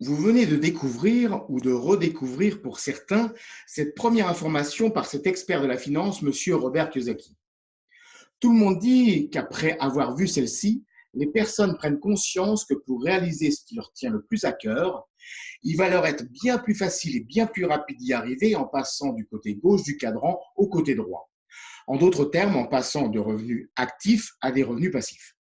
Vous venez de découvrir ou de redécouvrir pour certains cette première information par cet expert de la finance, Monsieur Robert Kiyosaki. Tout le monde dit qu'après avoir vu celle-ci, les personnes prennent conscience que pour réaliser ce qui leur tient le plus à cœur, il va leur être bien plus facile et bien plus rapide d'y arriver en passant du côté gauche du cadran au côté droit. En d'autres termes, en passant de revenus actifs à des revenus passifs.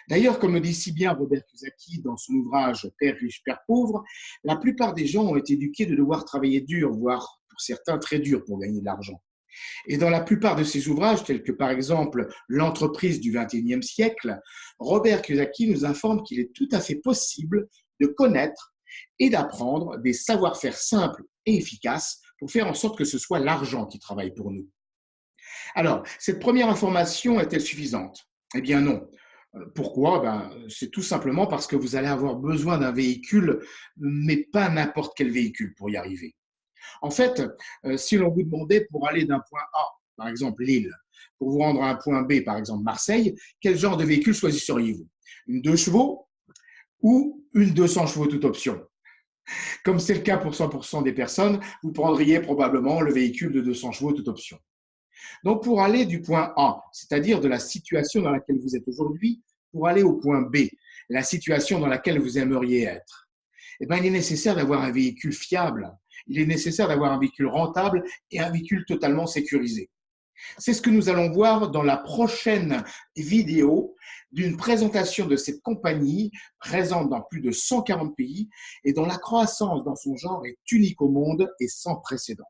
D'ailleurs, comme le dit si bien Robert Kiyosaki dans son ouvrage Père riche, Père pauvre, la plupart des gens ont été éduqués de devoir travailler dur, voire pour certains très dur pour gagner de l'argent. Et dans la plupart de ses ouvrages, tels que par exemple L'entreprise du XXIe siècle, Robert Kiyosaki nous informe qu'il est tout à fait possible de connaître et d'apprendre des savoir-faire simples et efficaces pour faire en sorte que ce soit l'argent qui travaille pour nous. Alors, cette première information est-elle suffisante? Eh bien non. Pourquoi? C'est tout simplement parce que vous allez avoir besoin d'un véhicule, mais pas n'importe quel véhicule pour y arriver. En fait, si l'on vous demandait pour aller d'un point A, par exemple Lille, pour vous rendre à un point B, par exemple Marseille, quel genre de véhicule choisisseriez-vous? Une 2 chevaux ou une 200 chevaux toute option? Comme c'est le cas pour 100% des personnes, vous prendriez probablement le véhicule de 200 chevaux toute option. Donc, pour aller du point A, c'est-à-dire de la situation dans laquelle vous êtes aujourd'hui, pour aller au point B, la situation dans laquelle vous aimeriez être, eh bien, il est nécessaire d'avoir un véhicule fiable, il est nécessaire d'avoir un véhicule rentable et un véhicule totalement sécurisé. C'est ce que nous allons voir dans la prochaine vidéo d'une présentation de cette compagnie présente dans plus de 140 pays et dont la croissance dans son genre est unique au monde et sans précédent.